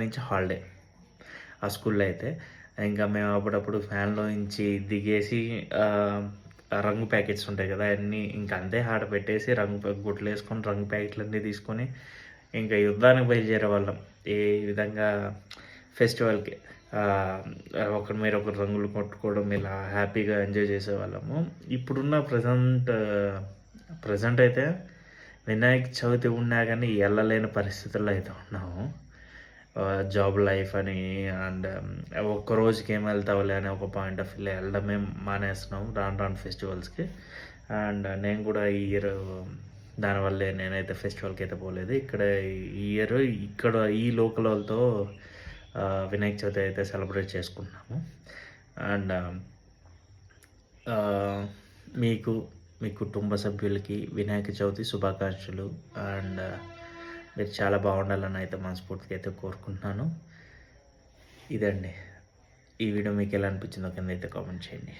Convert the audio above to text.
నుంచి హాలిడే ఆ స్కూల్లో అయితే. ఇంకా మేము అప్పుడప్పుడు ఫ్యాన్‌లో నుంచి దిగేసి రంగు ప్యాకెట్స్ ఉంటాయి కదా! అన్నీ ఇంక అంతే ఆడ పెట్టేసి గుడ్లేసుకొని రంగు ప్యాకెట్లన్నీ తీసుకొని ఇంకా యుద్ధానికి బయలుదేరేవాళ్ళం. ఏ విధంగా ఫెస్టివల్‌కి ఒకరి మీద ఒకరు రంగులు కొట్టుకోవడం ఇలా హ్యాపీగా ఎంజాయ్ చేసేవాళ్ళము. ఇప్పుడున్న ప్రెజెంట్ అయితే వినాయక చవితి ఉన్నా గానీ ఎళ్ళలేని పరిస్థితుల్లో అయితే ఉన్నాము. జాబ్ లైఫ్ అని అండ్ ఒక్క రోజుకి ఏం వెళ్తావులే అని ఒక పాయింట్ ఆఫ్ వ్యూలో వెళ్ళడమే మానేస్తున్నాం రాను రాను ఫెస్టివల్స్‌కి. అండ్ నేను కూడా ఈ ఇయర్ దానివల్లే నేనైతే ఫెస్టివల్‌కి అయితే పోలేదు. ఈ ఇయర్ ఇక్కడ ఈ లోకల్ వాళ్ళతో వినాయక చవితి అయితే సెలబ్రేట్ చేసుకుంటున్నాము. అండ్ మీకు మీ కుటుంబ సభ్యులకి వినాయక చవితి శుభాకాంక్షలు. అండ్ మీరు చాలా బాగుండాలని అయితే మనస్ఫూర్తిగా అయితే కోరుకుంటున్నాను. ఇదండి. ఈ వీడియో మీకు ఎలా అనిపించిందో కింద అయితే కామెంట్ చేయండి.